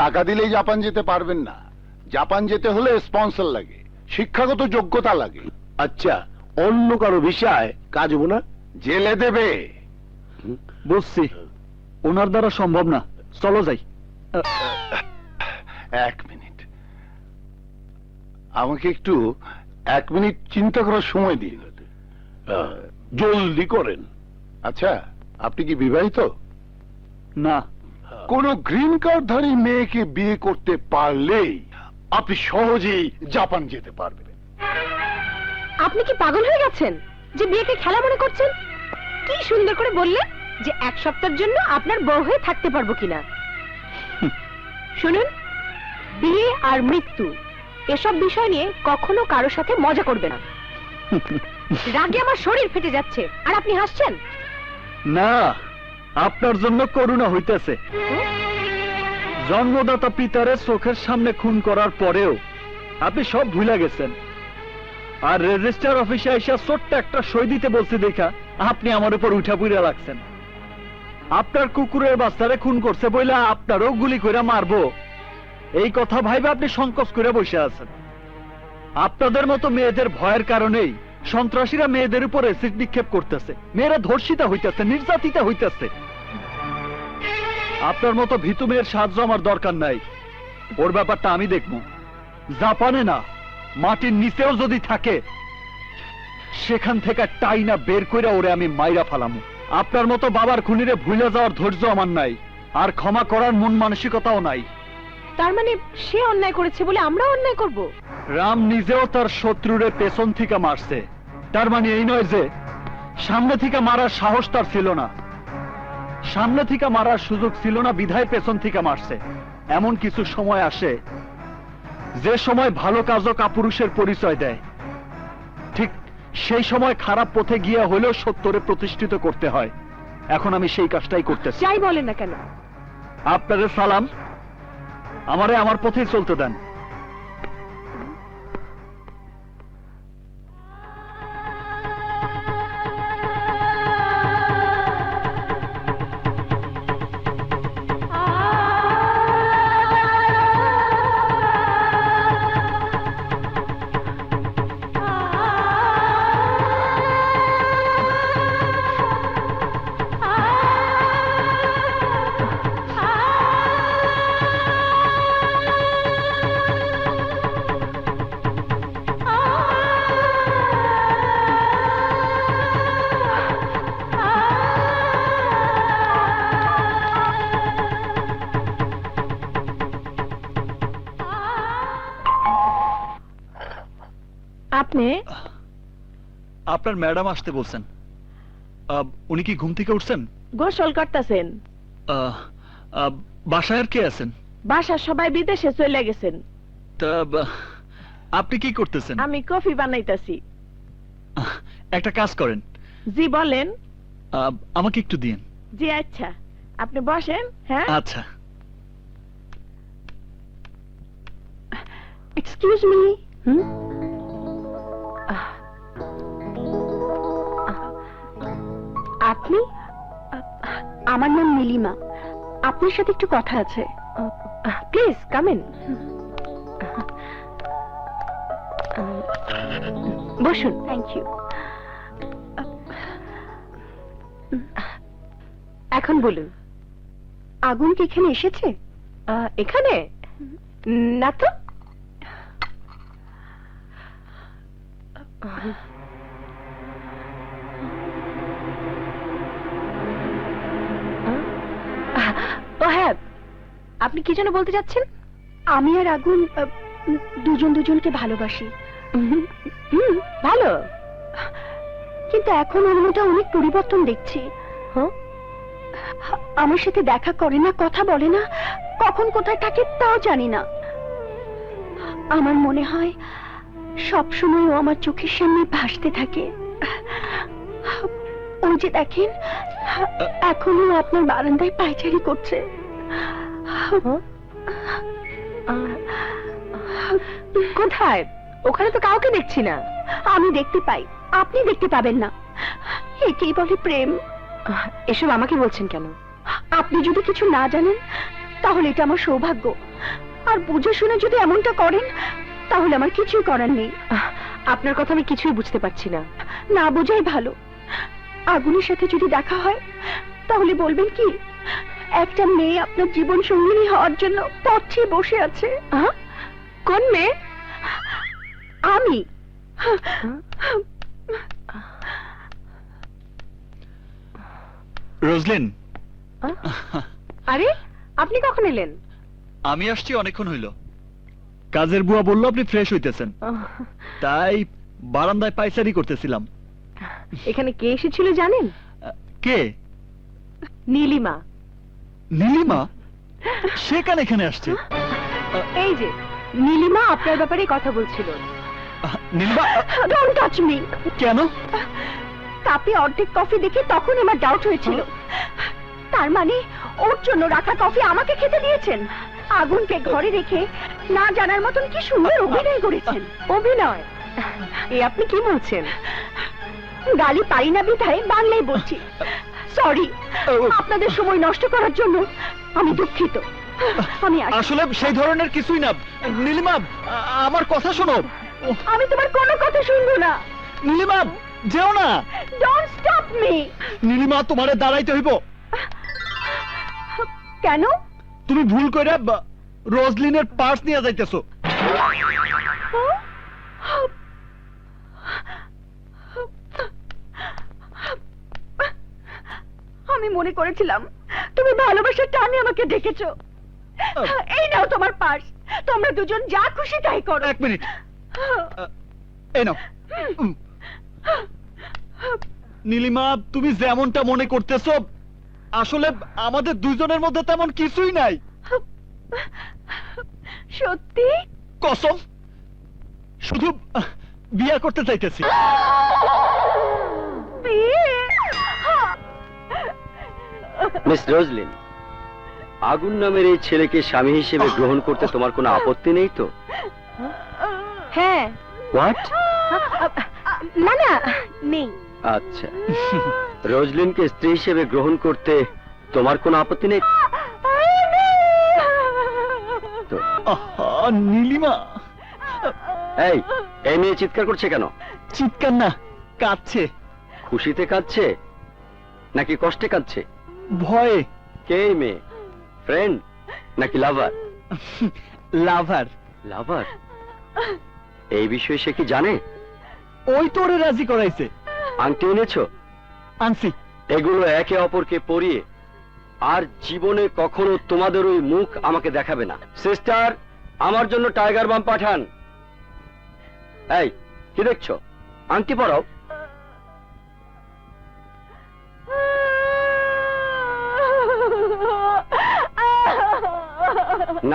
টাকা দিলেই জাপান যেতে পারবেন না। জাপান যেতে হলে স্পন্সর লাগে, শিক্ষাগত যোগ্যতা লাগে। আচ্ছা, অন্য কারো বিষয় কাজ হবো না? জেলে দেবে। বুঝছি, ওনার দ্বারা সম্ভব না। চলো যাই। এক মিনিট, আমাকে একটু 1 মিনিট চিন্তা করার সময় দিন। জলদি করেন। আচ্ছা, আপনি কি বিবাহিত? না। কোন গ্রিন কার্ডধারী মেয়েকে বিয়ে করতে পারলেই আপনি সহজেই জাপান যেতে পারবেন। আপনি কি পাগল হয়ে গেছেন যে বিয়েকে খেলা মনে করছেন? কি সুন্দর করে বললেন যে 1 সপ্তাহের জন্য আপনার বউ হয়ে থাকতে পারবো কিনা। শুনুন, বিয়ে আর মৃত্যু এসব বিষয় নিয়ে কখনো কারোর সাথে মজা করবে না। রাগে আমার শরীর ফেটে যাচ্ছে আর আপনি হাসছেন। না, আপনার জন্য করুণা হইতেছে। জন্মদাতা পিতারে চোখের সামনে খুন করার পরেও আপনি সব ভুলে গেছেন, আর রেজিস্টার অফিসে এসে ছোট্ট একটা সই দিতে বলছি দেখা আপনি আমার উপর উঠা পুইরা রাখছেন। আপনার কুকুরের বাচ্চারে খুন করছে বইলা আপনারও গুলি করে মারবো, এই কথা ভাইবে আপনি সংকোচ করে বসে আছেন। আপনাদের মতো মেয়েদের ভয়ের কারণেই সন্ত্রাসীরা মেয়েদের উপর অ্যাসিড নিক্ষেপ করতেছে, মেয়েরা ধর্ষিতা হইতেছে, নির্যাতিতা হইতেছে। আপনার মতো ভীতু মেয়ের সাহায্য আমার দরকার নাই, ওর ব্যাপারটা আমি দেখবো। জাপানে না, মাটির নিচেও যদি থাকে সেখান থেকে টাইনা বের কইরা ওরে আমি মাইরা ফালামু। আপনার মতো বাবার খুনিরে ভুলে যাওয়ার ধৈর্য আমার নাই, আর ক্ষমা করার মন মানসিকতাও নাই। তার মানে সে অন্যায় করেছে বলে আমরা অন্যায় করব? রাম নিজেও তার শত্রুরে পেছন থেকে মারছে, তার মানে এই নয় যে সামনে থেকে মারার সাহস তার ছিল না। সামনে থেকে মারার সুযোগ ছিল না বিধায় পেছন থেকে মারছে। এমন কিছু সময় আসে যে সময় ভালো কাজও কাপুরুষের পরিচয় দেয়, ঠিক সেই সময় খারাপ পথে গিয়ে হলেও সত্যরে প্রতিষ্ঠিত করতে হয়। এখন আমি সেই কাজটাই করতেছি। যাই বলেন না কেন, আপনাদের সালাম, আমারে আমার পথেই চলতে দেন। আপনি আপনার ম্যাডাম আসতে বলছেন। উনি কি ঘুম থেকে উঠছেন? গোসল করতেছেন। বাসায় আর কে আছেন? বাসা সবাই বিদেশে চলে গেছেন। তা আপনি কি করতেছেন? আমি কফি বানাইতাছি। একটা কাজ করেন। জি বলেন। আমাকে একটু দিন। জি আচ্ছা, আপনি বসেন। হ্যাঁ আচ্ছা। Excuse me. আপনি? আমার নাম নীলিমা, আপনার সাথে একটু কথা আছে। Please come in. বসুন। Thank you. এখন বলুন, আগুন কি এখানে এসেছে? এখানে না তো। ও হ্যাঁ, আপনি কি যেন বলতে যাচ্ছেন? আমি আর আগুন দুজন দুজনকে ভালোবাসি। ভালো, কিন্তু এখন ওর মধ্যে অনেক পরিবর্তন দেখছি। আমার সাথে দেখা করে না, কথা বলে না, কখন কোথায় থাকে তাও জানি না। আমার মনে হয় সবসময় ও আমার চোখের সামনে ভাসতে থাকে। ওই যে দেখেন, এখনো আপনার বারান্দায় পায়চারি করছে। কোথায়? ওখানে তো কাউকে দেখছি না। আমি দেখতে পাই, আপনি দেখতে পাবেন না। একেই বলে প্রেম। এসব আমাকে বলছেন কেন? আপনি যদি কিছু না জানেন তাহলে এটা আমার সৌভাগ্য। আর বুঝে শুনে যদি এমনটা করেন তাহলে আমার কিছুই করার নেই। আপনার কথা আমি কিছুই বুঝতে পারছি না। না বোঝাই ভালো। আগুনের সাথে যদি দেখা হয় তাহলে বলবেন কি একটা মেয়ে আপনার জীবন সঙ্গিনী হওয়ার জন্য পথে বসে আছে। কোন মেয়ে? আমি। রোজলিন, আরে আপনি কখন এলেন? আমি আসছি অনেকক্ষণ হইল। কাজের বুয়া বললো আপনি ফ্রেশ হইতেছেন, তাই বারান্দায় পায়চারি করতেছিলাম। এখানে কে এসেছিল জানেন? কে? নীলিমা। নীলিমা? সে কেন এখানে আসছে? এই যে নীলিমা আপনার ব্যাপারে কথা বলছিল। নীলিমা? Don't touch me. কেন? কাপে অর্ধেক কফি দেখে তখন আমার ডাউট হয়েছিল। তার মানে ওর জন্য রাখা কফি আমাকে খেতে দিয়েছেন। আগুনকে ঘরে রেখে না জানার মতন কি সুন্দর অভিনয় করেছেন। অভিনয়? এ আপনি কি বলছেন? গালি পারি না বিধায় বাংলায় বলছি। সরি, আপনাদের সময় নষ্ট করার জন্য আমি দুঃখিত। আমি আসলে সেই ধরনের কিছুই না। নীলিমা, আমার কথা শোনো। আমি তোমার কোনো কথা শুনবো না। নীলিমা, যেও না। Don't stop me. নীলিমা, তোমারে দাঁড়াইতে হইব। কেন? তুমি ভুল করে রোজলিনের পার্স নিয়ে যাইতেছো। আমি মনে করেছিলাম তুমি ভালোবাসার টানে আমাকে ডেকেছো। এই নাও তোমার পার্স, তোমরা দুজন যা খুশি তাই করো। এক মিনিট, এই নাও। নীলিমা, তুমি যেমনটা মনে করতেছো আসলে আমাদের দুজনের মধ্যে তেমন কিছুই নাই। সত্যি? কসম, শুধু বিয়ে করতে চাইতেছি। বিয়ে? মিস রোজলিন, আগুন নামের এই ছেলেকে স্বামী হিসেবে গ্রহণ করতে তোমার কোনো আপত্তি নেই তো? হ্যাঁ। হোয়াট? না না, নেই। আচ্ছা, রোজলিনকে স্ত্রী হিসেবে গ্রহণ করতে তোমার কোনো আপত্তি নেই তো? আহা, নীলিমা। এই, এই মেয়ে চিৎকার করছে কেন? চিৎকার না, কাঁদছে। খুশিতে কাঁদছে নাকি কষ্টে কাঁদছে? ভয়ে। কে এই মেয়ে? ফ্রেন্ড নাকি লাভার? লাভার। লাভার? এই বিষয়ে সে কি জানে? ওই তোরে রাজি করাইছে। আংটি এনেছো? আনছি। এগুলো একে অপরকে পরিয়ে আর জীবনে কখনো তোমাদের ওই মুখ আমাকে দেখাবে না। সিস্টার, আমার জন্য টাইগার বাম পাঠান। এই, কি দেখছো? আংটি পরাও।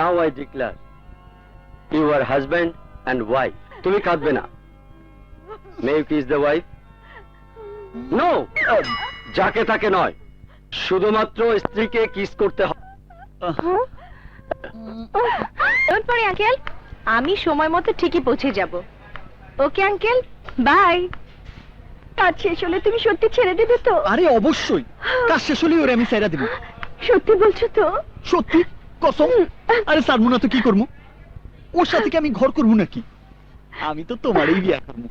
Now I declare you are husband and wife. তুমি কাঁদবে না। May you kiss the wife? No, যাকে তাকে নয়, শুধুমাত্র স্ত্রীকে কিস করতে হবে। ডোন্ট ওয়ারি আঙ্কেল, আমি সময় মতো ঠিকই পৌঁছে যাব। Okay uncle, bye. কাজ শেষ হলে তুমি সত্যি ছেড়ে দেবে তো? আরে অবশ্যই, কাজ শেষ হলেই ওরে আমি ছেড়ে দিব। সত্যি বলছো তো? সত্যি, কসম। আরে সারমু না তো কি করবো? ওর সাথে কি আমি ঘর করবো নাকি? আমি তো তোমারই বিয়ে করবো।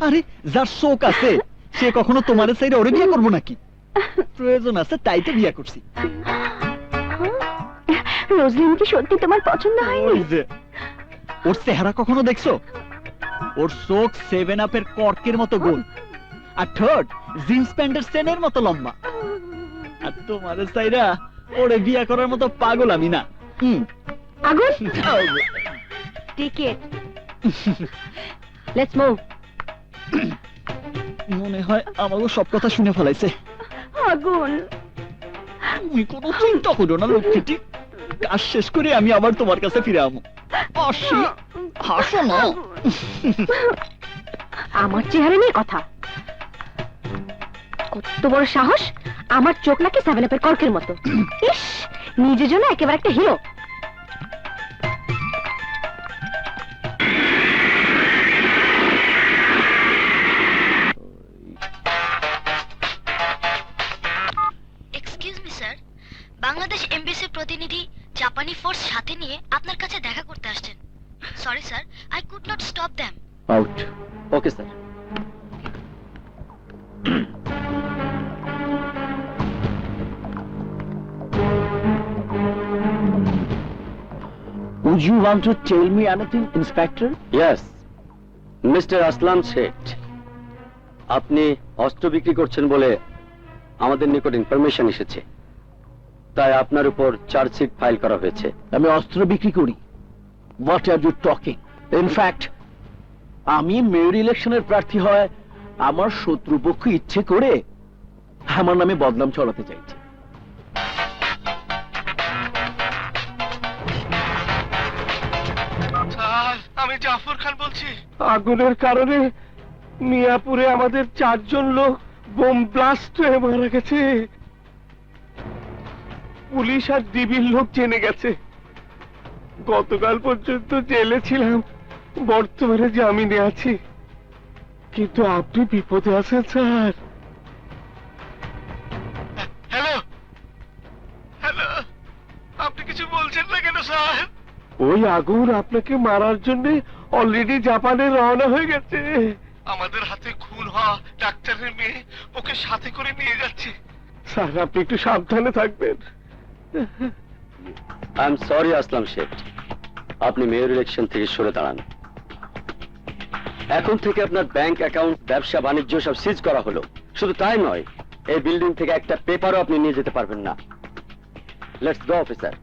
আরে যার শোক আছে সে কখনো তোমার সাইডে ওরে বিয়ে করবো নাকি? প্রয়োজন আছে তাই তো বিয়ে করছি। রোজলিন কি সত্যি তোমার পছন্দ হয়নি? ওই যে, ওর চেহারা কখনো দেখছো? ওর চোখ 7 আপের কর্কের মতো গোল, আর ঠোঁট জিন্স প্যান্টের চেনের মতো লম্বা। আর তোমার সাইডা ওরে বিয়ে করার মতো পাগল আমি না। আগুন, টিকেট। Let's move. মনে হয় আমাকে সব কথা শুনে ফেলাইছে। আগুন, তুমি কোনো চিন্তা করো না লক্ষ্মীটি, কাজ শেষ করে আমি আবার তোমার কাছে ফিরে আমো। আসি, হাসো না। আমার চেহারা নিয়ে কথা? কত বড় সাহস! আমার চোখ নাকি 7 আপের কর্কের মতো। ইস, নিজের জন্য একেবারে একটা hero. Excuse me sir, Bangladesh এমবিসির প্রতিনিধি নিয়ে আপনার কাছে দেখা করতে আসছেন। Sorry sir, I could not stop them. Out. Okay sir. Would you want to tell me anything, Inspector? Yes, mister Aslam Seth, আপনি অস্ত্র বিক্রি করছেন বলে আমাদের নিকট ইনফরমেশন এসেছে, তাই আপনার উপর চার্জশিট ফাইল করা হয়েছে। আমি অস্ত্র বিক্রি করি? What are you talking? In fact আমি মেয়র ইলেকশনের প্রার্থী হয় আমার শত্রুপক্ষ ইচ্ছে করে আমার নামে বদনাম ছড়াতে চাইছে। আমি জাফর খান বলছি। আগুনের কারণে মিয়াপুরে আমাদের 4 জন লোক বোম ব্লাস্ট হয়ে মারা গেছে। পুলিশ আর ডিবির লোক জেনে গেছে। গতকাল পর্যন্ত জেলে ছিলাম, বর্তমানে জামিনে আছি। কিন্তু আপনি বিপদে আছেন স্যার। হ্যালো হ্যালো, আপনি কিছু বলছেন না কেন স্যার? ওই আগুন আপনাকে মারার জন্য অলরেডি জাপানে রওনা হয়ে গেছে। আমাদের হাতে খুন হওয়া ডাক্তারের মেয়ে ওকে সাথে করে নিয়ে যাচ্ছে। স্যার আপনি একটু সাবধানে থাকবেন। আই এম সরি আসলাম শেঠ, আপনি মেয়র ইলেকশন থেকে সরে দাঁড়ান। এখন থেকে আপনার ব্যাংক অ্যাকাউন্ট, ব্যবসা বাণিজ্য সব সিজ করা হলো। শুধু তাই নয়, এই বিল্ডিং থেকে একটা পেপারও আপনি নিয়ে যেতে পারবেন না। Let's go officer.